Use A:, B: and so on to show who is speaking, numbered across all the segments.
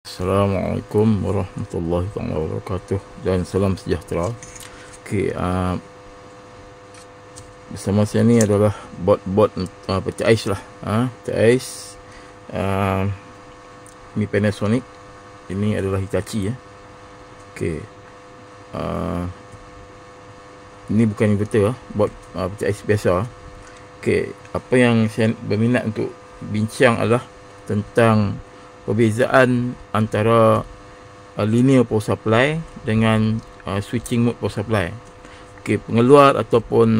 A: Assalamualaikum warahmatullahi wabarakatuh dan salam sejahtera. Okey, bersama saya ni adalah bot peti ais lah. Peti ais ni Panasonic. Ini adalah Hitachi ya. Okey. Ini bukan inverter bot peti ais biasa. Okey, apa yang saya berminat untuk bincang adalah tentang perbezaan antara linear power supply dengan switching mode power supply. Okey, pengeluar ataupun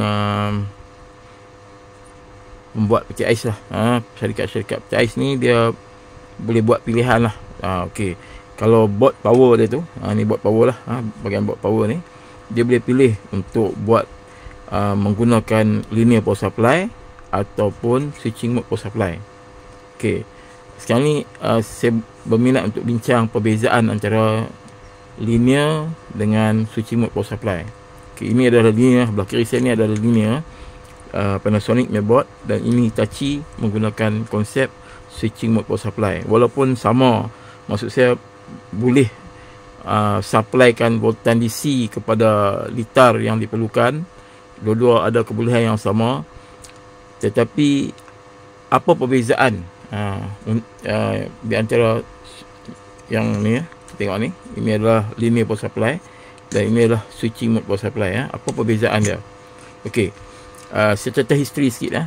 A: pembuat peti ais lah. Syarikat-syarikat peti ais ni dia boleh buat pilihan lah. Okey, kalau bot power dia tu, ni bot power lah. Bahagian bot power ni, dia boleh pilih untuk buat menggunakan linear power supply ataupun switching mode power supply. Okey, sekarang ni saya berminat untuk bincang perbezaan antara linear dengan switching mode power supply. Okay, ini adalah linear, belah kiri saya ni adalah linear Panasonic punya board, dan ini Hitachi menggunakan konsep switching mode power supply. Walaupun sama, maksud saya boleh supplykan voltan DC kepada litar yang diperlukan, dua-dua ada kebolehan yang sama, tetapi apa perbezaan di antara yang ni tengok ni, ini adalah linear power supply dan ini adalah switching mode power supply. Apa perbezaan dia? Okey, saya cerita history sikit.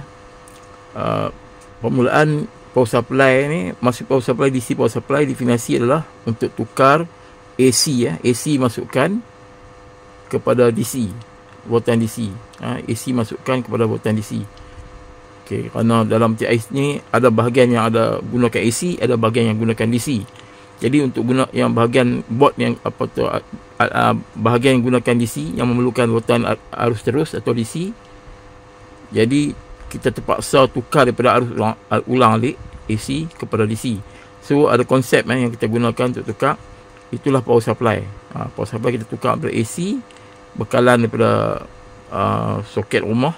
A: Permulaan power supply ni, maksud power supply DC power supply definisi adalah untuk tukar AC AC masukkan kepada DC, voltan DC. AC masukkan kepada voltan DC. Okay, kerana dalam peti ais ni ada bahagian yang ada gunakan AC, ada bahagian yang gunakan DC. Jadi untuk guna yang bahagian bot yang bahagian yang gunakan DC yang memerlukan voltan arus terus atau DC, jadi kita terpaksa tukar daripada arus ulang alik AC kepada DC. So ada konsep yang kita gunakan untuk tukar, itulah power supply. Power supply kita tukar daripada AC bekalan daripada soket rumah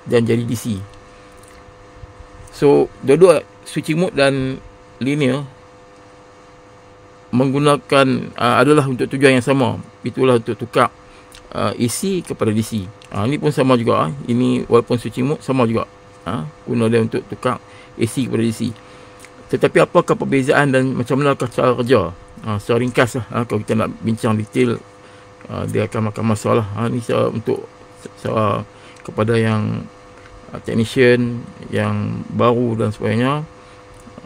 A: dan jadi DC. So, dua-dua switching mode dan linear menggunakan adalah untuk tujuan yang sama. Itulah untuk tukar AC kepada DC. Ini pun sama juga. Ini walaupun switching mode sama juga. Guna dia untuk tukar AC kepada DC. Tetapi apakah perbezaan dan macam mana cara kerja? Secara ringkas lah. Kalau kita nak bincang detail, dia akan makan masa lah. Ini untuk kepada yang technician yang baru dan sebagainya.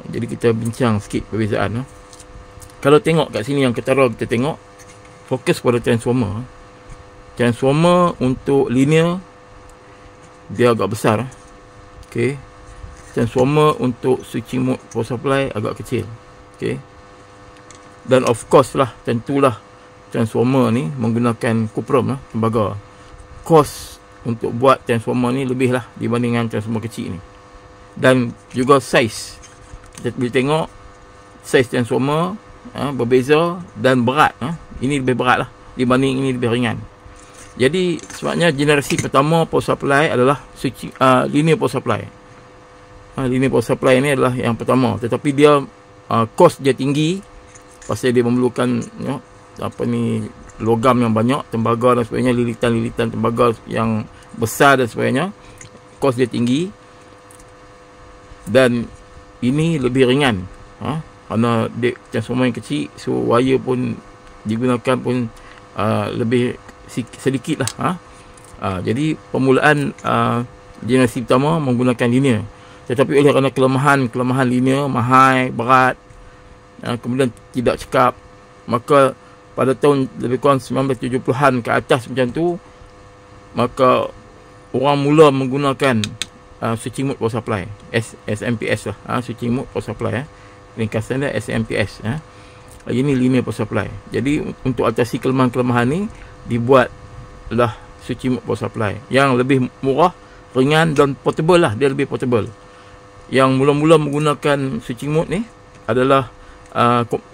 A: Jadi kita bincang sikit perbezaan. Kalau tengok kat sini yang ketara, kita tengok fokus pada transformer. Transformer untuk linear dia agak besar. Okey. Transformer untuk switching mode power supply agak kecil. Okey. Dan of course lah, tentulah transformer ni menggunakan cuprum tembaga. Kos untuk buat transformer ni lebih lah dibandingkan transformer kecil ni. Dan juga saiz, kita boleh tengok saiz transformer berbeza, dan berat ini lebih berat lah dibanding ini lebih ringan. Jadi sebabnya generasi pertama power supply adalah linear power supply. Linear power supply ni adalah yang pertama, tetapi dia kos dia tinggi pasal dia memerlukan logam yang banyak, tembaga dan sebagainya, lilitan-lilitan tembaga yang besar dan sebagainya. Kos dia tinggi, dan ini lebih ringan kerana dia transformer yang kecil, so wire pun digunakan pun lebih sedikit lah. Jadi permulaan generasi pertama menggunakan linear, tetapi oleh kerana kelemahan linear, mahal, berat, kemudian tidak cekap, maka pada tahun lebih kurang 1970-an ke atas macam tu, maka orang mula menggunakan switching mode power supply, SMPS lah. Switching mode power supply, ringkasan dia SMPS. Ini linear power supply. Jadi untuk atasi kelemahan-kelemahan ni, dibuatlah switching mode power supply yang lebih murah, ringan dan portable lah. Dia lebih portable. Yang mula-mula menggunakan switching mode ni adalah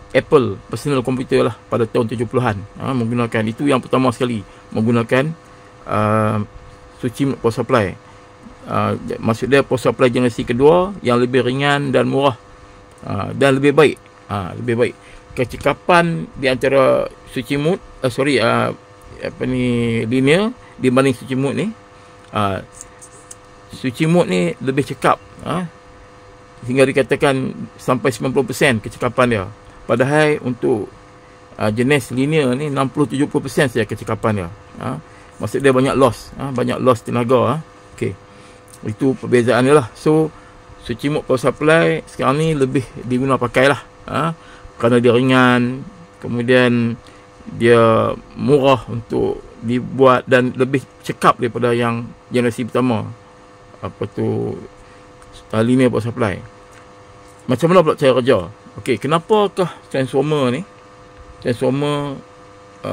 A: Apple personal computer lah pada tahun 70-an. Menggunakan itu, yang pertama sekali menggunakan switching power supply. Maksud dia power supply generasi kedua yang lebih ringan dan murah, dan lebih baik Lebih baik. Kecekapan di antara switching mode, linear dibanding switching mode ni. Switching mode ni lebih cekap, sehingga dikatakan sampai 90% kecekapan dia. Padahal untuk jenis linear ni 60-70% saja kecekapan dia. Maksud dia banyak loss, tenaga. Okey. Itu perbezaan dia lah. So switching mode power supply sekarang ni lebih diguna pakai lah, kerana dia ringan, kemudian dia murah untuk dibuat dan lebih cekap daripada yang generasi pertama, linear power supply. Macam mana pula cara kerja? Okey, kenapakah transformer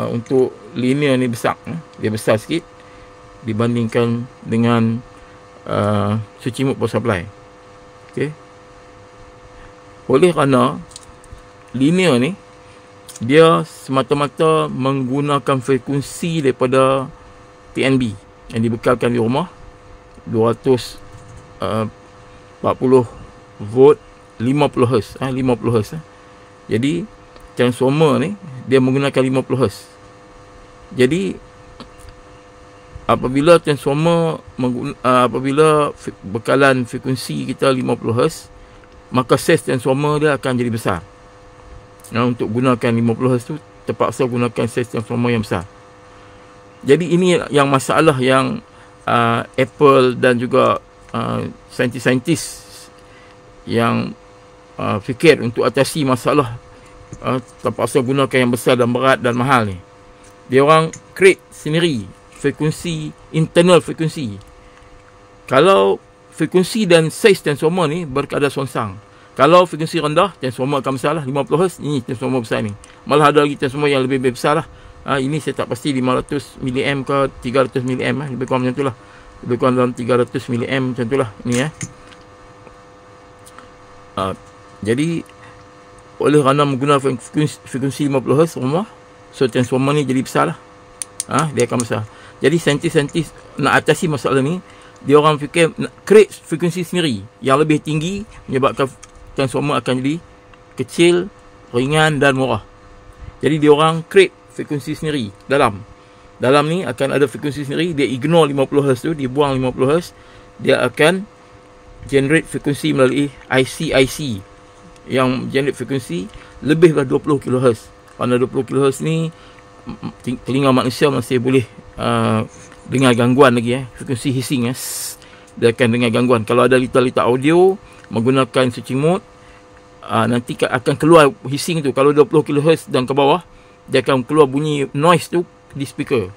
A: untuk linear ni besar? Dia besar sikit dibandingkan dengan switching mode power supply. Okey. Oleh kerana linear ni dia semata-mata menggunakan frekuensi daripada TNB yang dibekalkan di rumah, 240 volt 50 Hz. 50 Hz. Jadi transformer ni dia menggunakan 50 Hz. Jadi apabila bekalan frekuensi kita 50 Hz, maka saiz transformer dia akan jadi besar. Untuk gunakan 50 Hz tu terpaksa gunakan saiz transformer yang besar. Jadi ini yang masalah yang Apple dan juga saintis-saintis yang fikir untuk atasi masalah terpaksa gunakan yang besar dan berat dan mahal ni. Dia orang create sendiri frekuensi, internal frekuensi. Kalau frekuensi dan saiz transformer ni berkadar songsang. Kalau frekuensi rendah, transformer akan besar lah, 50 Hz, ini transformer besar ni. Malah ada lagi transformer yang lebih besar lah. Ini saya tak pasti 500 mA ke 300 mA, lebih kurang macam tu lah. Lebih kurang dalam 300 mA macam tu lah. Ni jadi oleh kerana menggunakan frekuensi 50 Hz rumah, so transformer ni jadi besar lah. Dia akan besar. Jadi saintis-saintis nak atasi masalah ni, dia orang fikir nak create frekuensi sendiri yang lebih tinggi, menyebabkan transformer akan jadi kecil, ringan dan murah. Jadi dia orang create frekuensi sendiri dalam ni akan ada frekuensi sendiri. Dia ignore 50 Hz tu, dia buang 50 Hz, dia akan generate frekuensi melalui IC yang generate frekuensi lebih dari 20 kHz. Pada 20 kHz ni telinga manusia masih boleh dengar gangguan lagi. Frekuensi hissing, dia akan dengar gangguan. Kalau ada litar-litar audio menggunakan switching mode, nanti akan keluar hissing tu. Kalau 20 kHz dan ke bawah, dia akan keluar bunyi noise tu di speaker.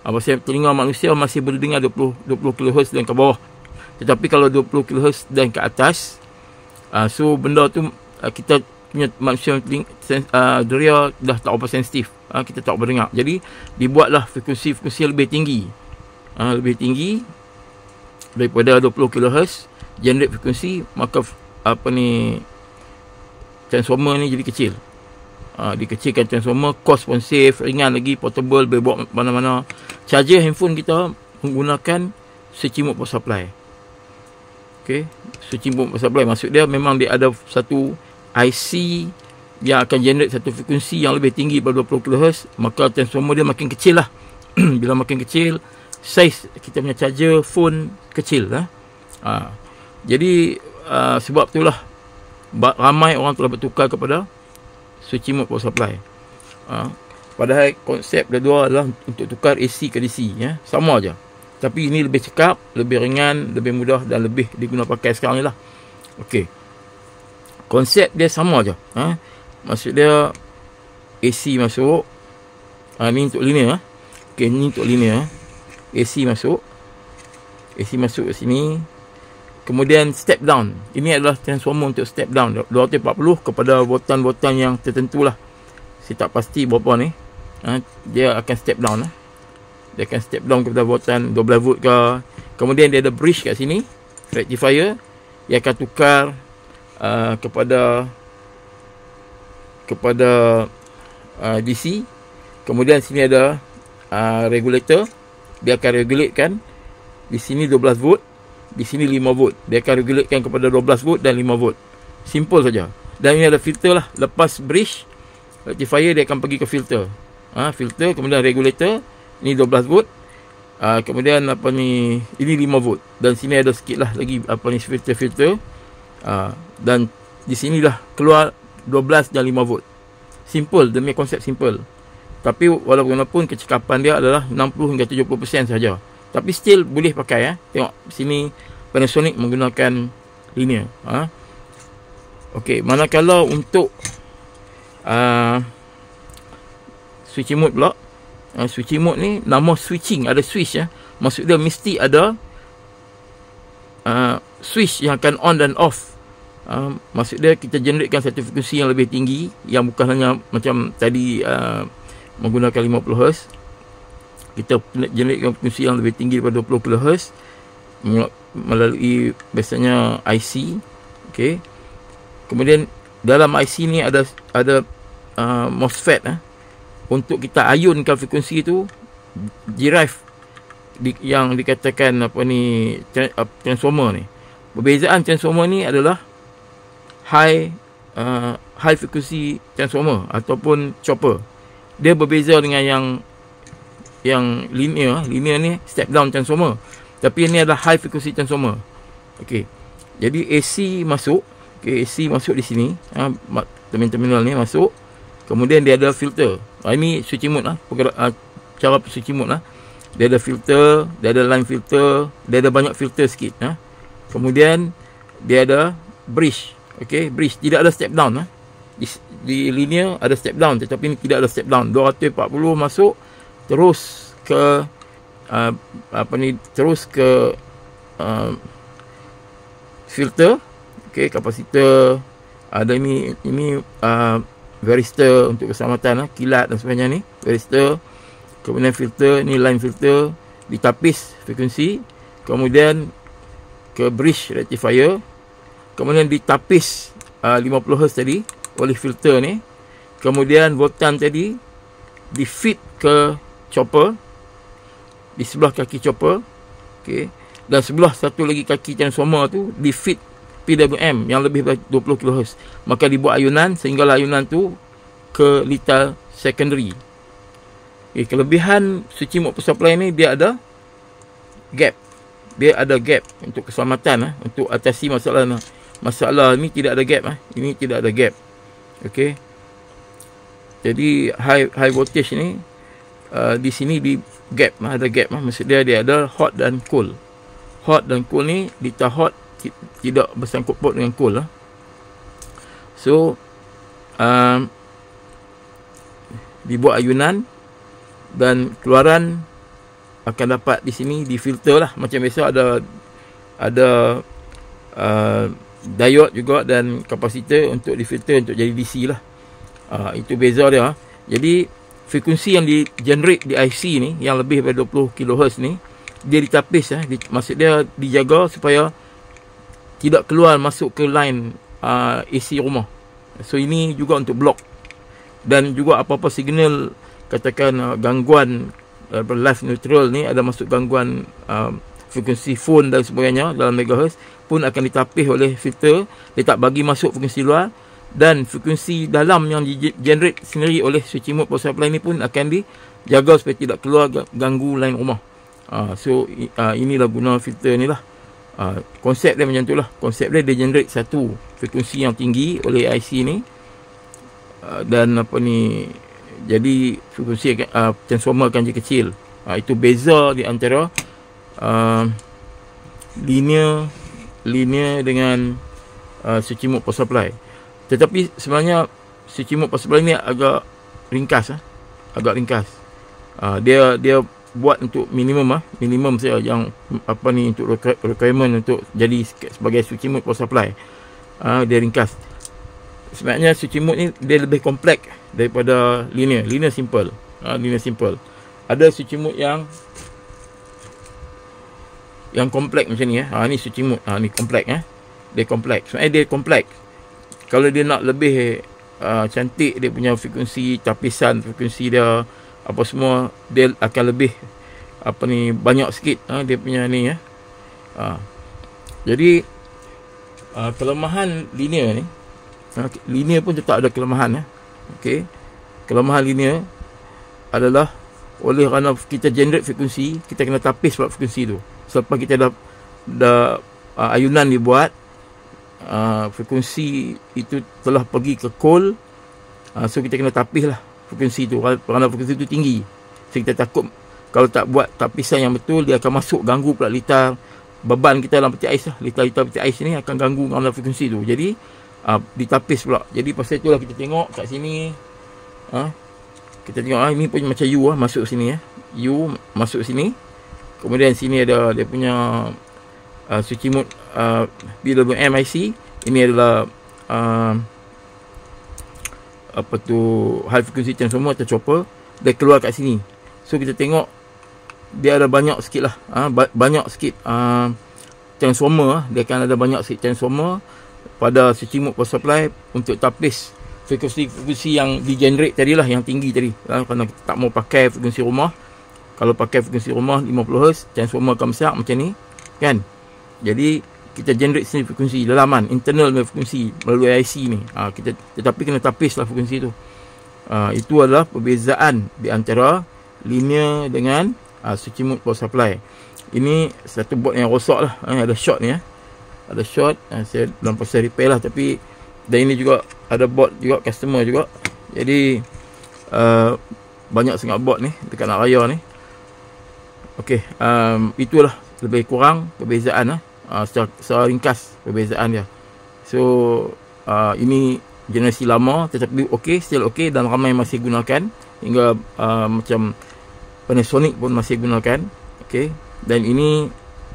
A: Pasal telinga manusia masih boleh dengar 20 kHz dan ke bawah. Tetapi kalau 20 kHz dan ke atas, so benda tu kita punya manusia deria dah tak apa sensitif, kita tak berdengar. Jadi dibuatlah frekuensi lebih tinggi, daripada 20 kHz generate frekuensi, maka transformer ni jadi kecil. Dikecilkan transformer, cost pun save, ringan lagi, portable, boleh bawa mana-mana. Charger handphone kita menggunakan switching mode power supply. Okay, switching mode power supply maksud dia memang dia ada satu IC yang akan generate satu frekuensi yang lebih tinggi pada 20 kHz, maka transformer dia makin kecil lah. Bila makin kecil, saiz kita punya charger phone kecil lah. Jadi sebab itulah ramai orang telah bertukar kepada switching mode power supply. Padahal konsep kedua adalah untuk tukar AC ke DC, sama aja. Tapi ini lebih cekap, lebih ringan, lebih mudah dan lebih diguna pakai sekarang ni lah. Okey. Konsep dia sama aja. Maksud dia AC masuk. Ni untuk linear. Okey, ni untuk linear. AC masuk ke sini. Kemudian step down. Ini adalah transformer untuk step down 240 kepada voltan-voltan yang tertentu lah. Saya tak pasti berapa ni. Dia akan step down. Dia akan step down kepada voltan 12 volt ke. Kemudian dia ada bridge kat sini, rectifier. Dia akan tukar kepada DC. Kemudian sini ada regulator. Dia akan regulatekan. Di sini 12 volt, di sini 5 volt. Dia akan regulatekan kepada 12 volt dan 5 volt. Simple saja. Dan ini ada filter lah. Lepas bridge rectifier, dia akan pergi ke filter. Filter, kemudian regulator. Ini 12 volt. Kemudian apa ni, ini 5 volt. Dan sini ada sikit lah lagi apa ni, filter. Dan di sini dah keluar 12 dan 5 volt. Simple, demi konsep simple. Tapi walaupun kecekapan dia adalah 60 hingga 70% saja. Tapi still boleh pakai. Tengok sini Panasonic menggunakan linear. Okey, manakala untuk switching mode pula. Switching mode ni nama switching, ada switch Maksud dia mesti ada switch yang akan on dan off. Maksud dia kita generatekan satu frekuensi yang lebih tinggi, yang bukan hanya macam tadi menggunakan 50 Hz. Kita generatekan frekuensi yang lebih tinggi daripada 20 kHz melalui biasanya IC. Okey. Kemudian dalam IC ni ada MOSFET untuk kita ayunkan frekuensi tu, derive yang dikatakan apa ni, transformer ni. Perbezaan transformer ni adalah high frequency transformer ataupun chopper. Dia berbeza dengan yang linear. Linear ni step down transformer, tapi ini adalah high frequency transformer. Okey. Jadi AC masuk. Okey, AC masuk di sini. Terminal ni masuk. Kemudian dia ada filter. Ini switching mode cara switching mode Dia ada filter, dia ada line filter, dia ada banyak filter sikit. Kemudian dia ada bridge. Okey, bridge tidak ada step down. Di linear ada step down, tetapi ini tidak ada step down. 240 masuk terus ke filter. Okey, kapasitor. Ada ini varistor untuk keselamatan, kilat dan sebagainya ni, varistor. Kemudian filter, ni line filter, ditapis frekuensi. Kemudian ke bridge rectifier. Kemudian ditapis 50 Hz tadi oleh filter ni. Kemudian voltan tadi di feed ke chopper, di sebelah kaki chopper. Okey. Dan sebelah satu lagi kaki transformer tu di feed PWM yang lebih dari 20 kHz. Maka dibuat ayunan sehinggalah ayunan tu ke litar secondary. Okay, kelebihan switching mode power supply ni, dia ada gap. Dia ada gap untuk keselamatan, untuk atasi masalah ni tidak ada gap. Ini tidak ada gap. Okey. Jadi high voltage ni di sini di gap, ada gap. Maksud dia ada hot dan cool. Hot dan cool ni, litar hot tidak bersangkut paut dengan cool. So dibuat ayunan dan keluaran akan dapat di sini di filter lah. Macam biasa ada diode juga dan kapasitor untuk di filter untuk jadi DC lah. Itu beza dia. Jadi frekuensi yang di generate di IC ni yang lebih daripada 20 kHz ni, dia ditapis. Maksud dia dijaga supaya tidak keluar masuk ke line AC rumah. So ini juga untuk block. Dan juga apa-apa signal, katakan gangguan live neutral ni, ada masuk gangguan frekuensi phone dan sebagainya dalam megahertz, pun akan ditapis oleh filter. Dia tak bagi masuk frekuensi luar. Dan frekuensi dalam yang generate sendiri oleh switching mode power supply ni pun akan dijaga supaya tidak keluar ganggu line rumah. So inilah guna filter ni lah. Konsep dia macam tu lah. Konsep dia generate satu frekuensi yang tinggi oleh IC ni, dan jadi frekuensi transformer akan jadi kecil. Itu beza di antara linear dengan switching mode power supply. Tetapi sebenarnya switching mode power supply ni agak ringkas. Dia buat untuk minimum saja yang untuk requirement untuk jadi sebagai switching mode power supply. Dia ringkas. Sebenarnya switching mode ni dia lebih kompleks daripada linear. Linear simple. Ada switching mode yang kompleks macam ni. Ni switching mode. Ni kompleks. Dia kompleks. Sebenarnya dia kompleks. Kalau dia nak lebih cantik dia punya frekuensi, tapisan frekuensi dia, apa semua, dia akan lebih banyak sikit dia punya ni. Jadi kelemahan linear ni, Linear pun tetap ada kelemahan. Okey, kelemahan linear adalah oleh kerana kita generate frekuensi, kita kena tapis pula frekuensi tu. Selepas kita dah ayunan dibuat, frekuensi itu telah pergi ke coil, so kita kena tapis lah frekuensi tu, kerana frekuensi tu tinggi. So kita takut kalau tak buat tapisan yang betul, dia akan masuk ganggu pula litar beban kita dalam peti ais lah. Litar-litar peti ais ni akan ganggu kerana frekuensi tu. Jadi ditapis pula. Jadi pasal itulah kita tengok kat sini, kita tengok ini pun macam U masuk sini U masuk sini. Kemudian sini ada dia punya switching mode PWM IC. Ini adalah apa tu, high frequency transformer atau chopper. Dia keluar kat sini. So kita tengok dia ada banyak sikit lah, banyak sikit transformer. Dia akan ada banyak sikit transformer pada switching mode power supply untuk tapis frekuensi yang di-generate tadi lah, yang tinggi tadi. Kerana kita tak mau pakai frekuensi rumah. Kalau pakai frekuensi rumah 50Hz, transformer akan besar macam ni kan. Jadi kita generate sini frekuensi dalaman, internal frekuensi melalui IC ni. Tetapi kena tapis lah frekuensi tu. Itu adalah perbezaan di antara linear dengan switching mode power supply. Ini satu board yang rosak lah, ada short ni ada short. Saya dalam proses repair lah. Tapi dan ini juga ada board juga, customer juga. Jadi banyak sangat board ni dekat nak raya ni. Okey, itulah lebih kurang perbezaan secara ringkas perbezaan dia. So ini generasi lama tetapi okey, still okey, dan ramai masih gunakan. Hingga macam Panasonic pun masih gunakan. Okey, dan ini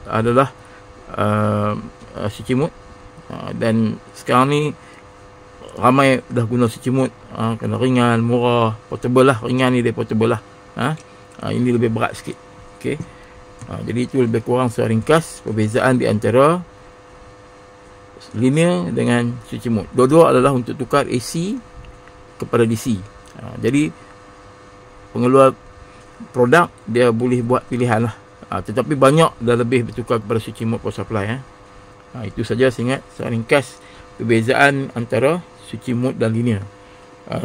A: adalah switching mode, dan sekarang ni ramai dah guna switching mode kena ringan, murah, portable lah. Ringan ni dia portable lah. Ini lebih berat sikit. Okey, jadi itu lebih kurang secara ringkas perbezaan di antara linear dengan switching mode. Dua-dua adalah untuk tukar AC kepada DC. Jadi pengeluar produk dia boleh buat pilihan lah. Tetapi banyak dah lebih bertukar kepada switching mode power supply. Itu saja saya ingat secara ringkas perbezaan antara switching mode dan linear.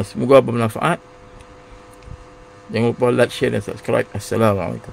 A: Semoga bermanfaat. Jangan lupa like, share dan subscribe. Assalamualaikum.